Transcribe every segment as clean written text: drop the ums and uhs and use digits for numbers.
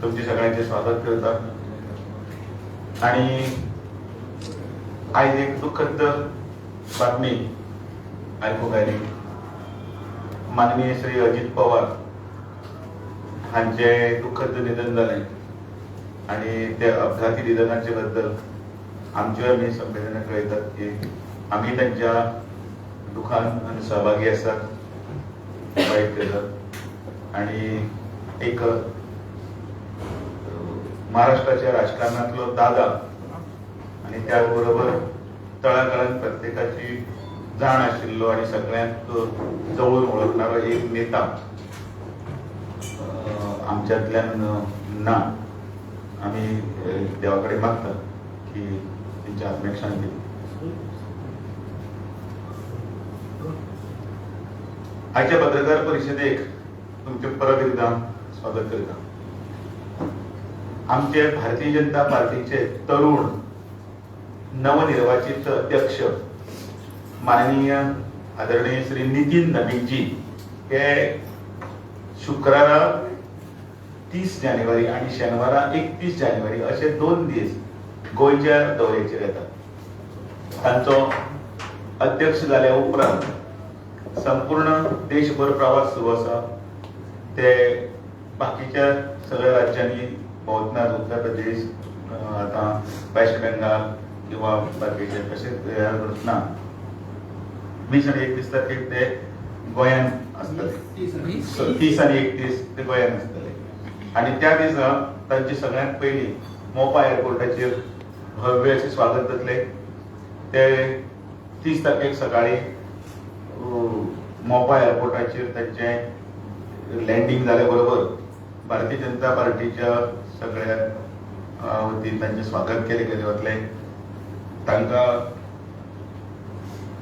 तुमचे सगळ्यांचे स्वागत करता। आणि आज एक दुःखद बातमी ऐकूंक आयली। माननीय श्री अजित पवार हांचे दुःखद निधन जालें आणि त्या अपघाती निधनाचे बद्दल आमच्या आमी संवेदना कळयतात की आम्ही त्यांच्या दुखान सहभागी आसात, वाईट केलं। आणि एक महाराष्ट्राच्या राजकारणातलो दादा आणि त्याचबरोबर तळागाळात प्रत्येकाची जाण आशिल्लो आणि सगळ्यांक जवळून ओळखणारो एक नेता आमच्यातल्यान ना। आम्ही देवाकडे मागतात की त्यांच्या आत्म्याक शांती। आजच्या पत्रकार परिषदेक तुमचे परत एकदा स्वागत करता। आमचे भारतीय जनता पार्टीचे तरुण नवनिर्वाचित अध्यक्ष माननीय आदरणीय श्री नितीन नवीनजी हे शुक्रारा 30 जानेवारी आणि शनिवारा 31 जानेवारी असे 2 दीस गोयच्या दौऱ्याचेर येतात। तांचो अध्यक्ष जाल्या उपरांत संपूर्ण देशभर प्रवास सुरू आसा। ते बाकीच्या सगळ्या राज्यांनी भोंवतनात, उत्तर प्रदेश, आता वेस्ट बेंगाल किंवा बाकीचे तशेंच ना 20 आणि 31 तारखेक ते गोंयांत आसतले। 30 आणि 31 ते गोंयांत आसतले आणि त्या दिसा तांचे सगळ्यांत पयलीं मोपा एअरपोर्टाचेर भव्य अशें स्वागत जातले। ते 30 तारखेक सकाळी मोपा एअरपोर्टाचेर तांचे लँडिंग जाले बरोबर भारतीय जनता पार्टीच्या सगळ्या वतीन तांचे स्वागत केले वतले। तांकां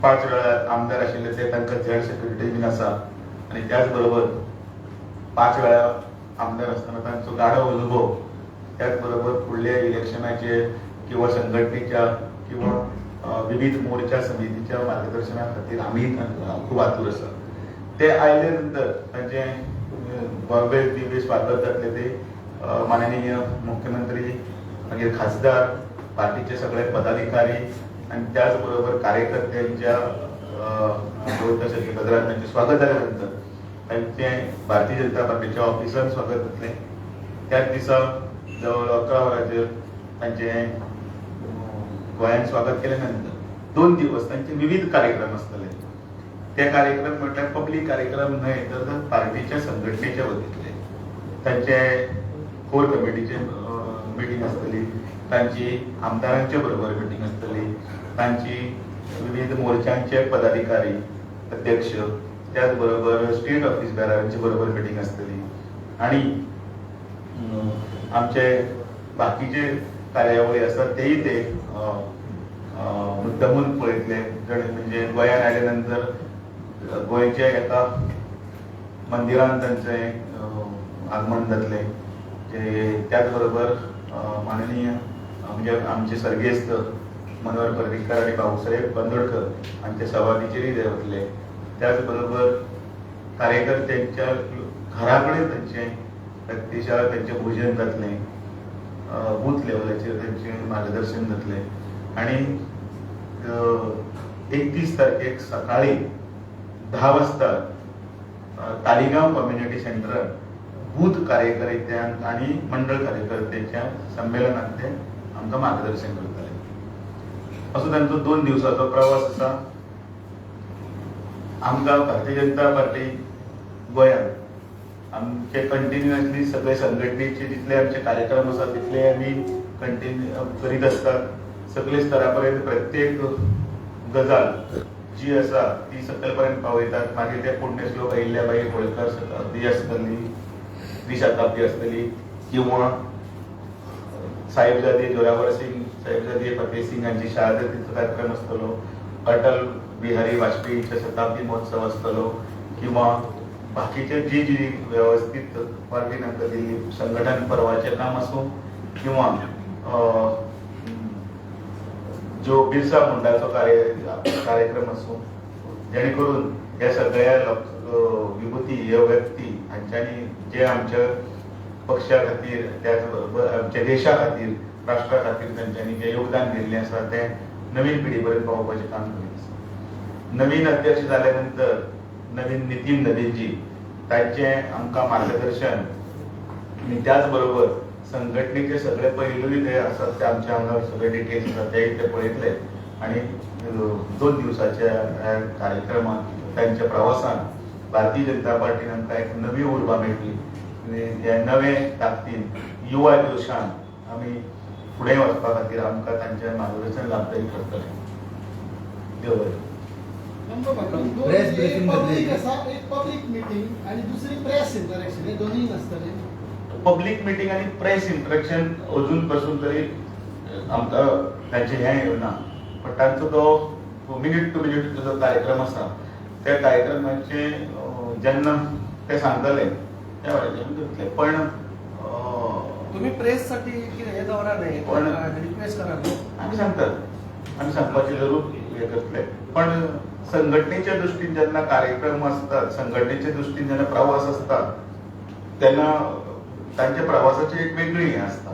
5 वेळा आमदार आशिल्ले ते तांकां झेड सेक्रेटरी बीन आसा आणि त्याच बरोबर 5 वेळा आमदार आसतना तांचो गाढव अनुभव, त्याच बरोबर फुडल्या इलेक्शनाचे किंवा संघटनेच्या किंवा विविध मोर्चा समितीच्या मार्गदर्शना खातीर आम्ही खूप आतुर आसा। ते आयले नंतर तांचे भव्य दिव्य स्वागत जातले ते माननीय मुख्यमंत्री मागीर खासदार, पार्टीचे सगळे पदाधिकारी आणि त्याचबरोबर कार्यकर्त्यांच्या गजरात त्यांचे स्वागत झाल्यानंतर त्यांचे भारतीय जनता पार्टीच्या ऑफिसांत स्वागत जातले। त्याच दिसा जवळ 11 वरांचेर तांचे गोंयांत स्वागत केल्यानंतर 2 दिवस तांचे विविध कार्यक्रम आसतले। ते कार्यक्रम म्हटल्यार पब्लीक कार्यक्रम न्हय तर पार्टीच्या संघटनेच्या वतींतले। तांचे कोर कमिटीचे मिटींग आसतली, तांची आमदारांच्या बरोबर मिटींग आसतली, तांची विविध मोर्चांचे पदाधिकारी अध्यक्ष, त्याच बरोबर स्टेट ऑफिस बेरारांचे बरोबर मिटींग आसतली आणि आमचे बाकीचे कार्यावळी आसात तेही ते मुद्दमून पळयतले। म्हणजे गोंयांत आयल्या नंतर गोंयच्या एका मंदिरांत तांचे आगमन जातले। त्याच बरोबर माननीय म्हणजे आमचे सर्गेस्त मनोहर पर्रीकर आणि भाऊसाहेब बांदोडकर हांचे सवादीचेरय ते वतले। त्याच बरोबर कार्यकर्त्यांच्या घरा कडेन तांचे प्रत्यक्षात तांचे भोजन जातले, बूथ लेवलाचेर तांचे मार्गदर्शन जातले आणि 31 तारखेक सकाळी 10 वाजता तालिगांव कम्युनिटी सेंटरात बूथ कार्यकर्त्यांक आणि मंडळ कार्यकर्त्यांच्या संमेलनात ते आमकां मार्गदर्शन करतले। असो तांचो 2 दिवसाचो प्रवास आसा। आमकां भारतीय जनता पार्टी गोंयांत आमचे कंटिन्युअसली सगळे संघटनेचे जितले आमचे कार्यक्रम आसात तितले आमी कंटिन्यू करीत आसतात। सगळे स्तरापर्यंत प्रत्येक गजाल जी आसा ती सकयलपर्यंत पावयतात। मागीर ते पुण्यश्लोक अहिल्याबाई होळकर शताब्दी आसतली, त्रिशताब्दी आसतली किंवा साहेबजादे जोरावर सिंग, साहेबजादे फतेह सिंग हांची शहादतीचो कार्यक्रम आसतलो, अटल बिहारी वाजपेयीचे शताब्दी महोत्सव आसतलो किंवा बाकीचे जी जी व्यवस्थित पार्टीन दिल्ली संघटन पर्वाचे काम आसूं किंवा जो बिरसा मुंडाचो कार्यक्रम आसूं, जेणे करून ह्या सगळ्या विभूती ह्या व्यक्ती हांच्यांनी जे आमच्या पक्षा खातीर त्याच बरोबर आमच्या देशा खातीर राष्ट्रा खातीर तांच्यांनी जे योगदान दिल्लें आसा तें नवीन पिढी पर्यंत पावोवपाचें काम करीत आसा. नवीन अध्यक्ष जाल्या नंतर नवीन नितीन नबीनजी तांचें आमकां मार्गदर्शन आनी त्याच बरोबर संघटनेचे सगळे पैलूय जे आसात ते आमच्या हांगा सगळे डिटेल्स आसात ते पळयतले आनी 2 दिवसाच्या कार्यक्रमात तांच्या प्रवासान भारतीय जनता पार्टीन आमकां एक नवी उर्बा मेळटली आनी ह्या नवे ताकदीन युवा जोशान आमी फुडें वचपा खातीर आमकां तांचें मार्गदर्शन लाभदायी करतलें. देव बरें. प्रेस ब्रीफिंग एक पब्लिक मीटिंग आणि दुसरी प्रेस इंटरॅक्शन हे दोन्ही नसतले. पब्लिक मीटिंग आणि प्रेस इंटरॅक्शन अजून पासून तरी आमकां तांचे हें येवना पण तांचो तो मिनिट टू मिनिट जो कार्यक्रम आसा त्या कार्यक्रमाचे जेन्ना ते सांगतले त्या वेळाचेर आमी करतले. पण तुम्ही प्रेस साठी हे दवरा नाही पण रिक्वेस्ट करा. आमी सांगतात आमी सांगपाचे जरूर हे करतले. पण संघटनेच्या दृश्टीन जेन्ना कार्यक्रम आसतात संघटनेच्या दृश्टीन जेन्ना प्रवास आसता तेन्ना तांच्या प्रवासाची एक वेगळी हें आसता.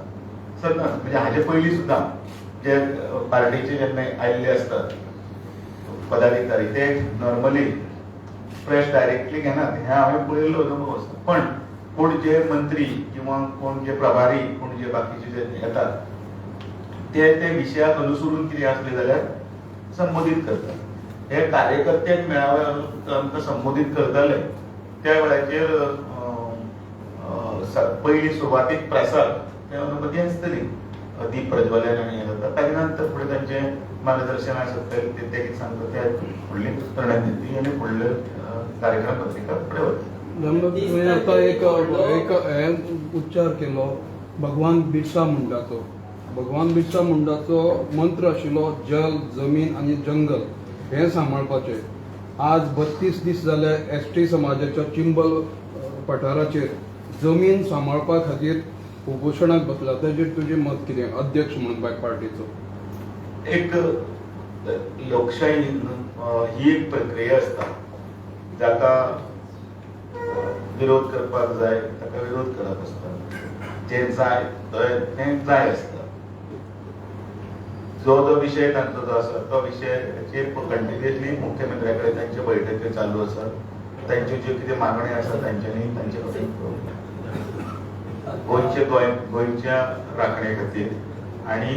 सदांच म्हणजे हाजे पयलीं सुद्दां जे पार्टीचे जेन्ना आयिल्ले आसतात पदाधिकारी ते नॉर्मली प्रेस डायरेक्टली घेनात हें हांवें पळयल्लो अनुभव आसा. पण कोण जे मंत्री किंवा कोण जे प्रभारी कोण जे बाकीचे जे येतात ते विशयाक अनुसरून कितें असले जाल्यार संबोधीत करतात. हे कार्यकर्त्यांक मेळावे आमकां संबोधीत करताले त्या वेळाचेर पयलीं सुरवातीक प्रेसाक ते अनुमती आसतली दीप प्रज्वलन आनी हें जाता ताचे नंतर फुडें तांचें मार्गदर्शन आसतलें ते कितें सांगता ते फुडली रणनिती आनी फुडले कार्यक्रम पत्रिका फुडें वता. तुवें आतां एक हे उच्चार केलो भगवान बिरसा मुंडाचो. भगवान बिरसा मुंडाचो मंत्र आशिल्लो जल जमीन आनी जंगल हें सांबाळपाचें. आज 32 दीस जाले ST समाजाच्या चिंबल पठाराचेर जमीन सांबाळपा खातीर उपोशणाक बसला. ताचेर तुजें मत कितें अध्यक्ष म्हणून पार्टीचो? एक लोकशाही ही एक प्रक्रिया आसता जाका विरोध करपाक जाय ताका विरोध करप आसता. जें जाय तें जाय आसता. जो विशय तांचो जो आसा तो विशयाचेर कंटिन्युअसली मुख्यमंत्र्या कडेन तांचे बैठकी चालू आसा. तांच्यो ज्यो कितें मागण्यो आसा तांच्यांनी तांचे कडेन गोंयच्या राखणे खातीर आनी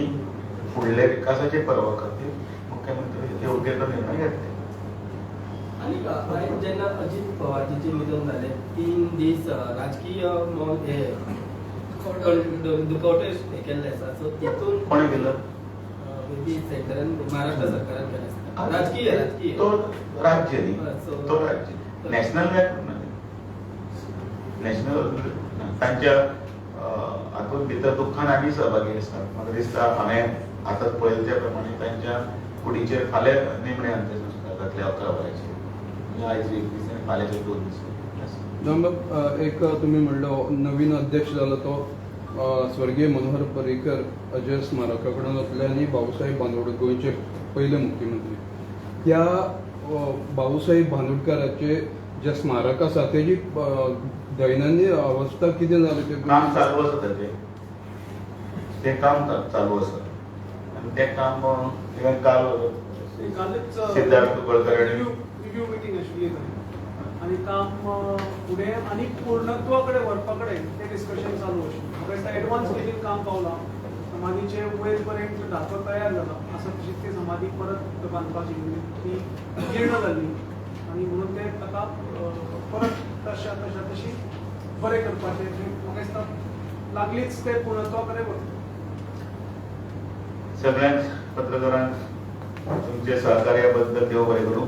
फुडल्या विकासाचे पर्वा खातीर मुख्यमंत्री योग्य तो निर्णय घेतले. आणि आयज जेन्ना अजित पवारजीचे निधन जाले 3 दीस राजकीय दुखवटे हे केल्ले आसा. सो तेतून कोणी केलं? सेंटरान महाराष्ट्र सरकारान केले आसता. राजकीय तो राज्य न्ही तो राज्य नॅशनल नॅशनल तांच्या हातूंत भितर दुख्खान आमी सहभागी आसतात. म्हाका दिसता हांवें आतां पळयले त्या प्रमाणे तांच्या कुडीचेर फाल्यां निमणे अंत्यसंस्कार जातले 11 वरांचेर. आयज एक दीस आनी फाल्यांचे 2 दीस. एक तुम्ही म्हणलो नवीन अध्यक्ष जालो तो स्वर्गीय मनोहर पर्रीकर अजय स्मारका कडेन वतले आनी भाऊसाहेब बांदोड गोंयचे पयले मुख्यमंत्री. त्या भाऊसाहेब बांदोडकराचे जे स्मारक आसा तेजी दैनंदीन अवस्था कितें जाली ते काम चालू आसा ते काम चालू आसा आनी तें काम काल सिद्धार्थ कुंकळकर रिव्ह्यू मीटिंग आशिल्ली आणि काम पुढे आणि पूर्णत्वाकडे व्हरपाकडे ते डिस्कशन चालू आशिल्लें. म्हाका दिसता एडवान्स स्टेजीर काम पावलां. समाधीचे वयर पर्यंत धाको तयार जाला. आसा तशी ती समाधी परत बांदपाची ती जीर्ण जाल्ली आणि म्हणून ते ताका परत तशी बरें करपाचें म्हाका दिसता लागलीच ते पूर्णत्वाकडे वता. सगळ्यांक पत्रकारांक तुमचे सहकार्या बद्दल देव बरें करूं.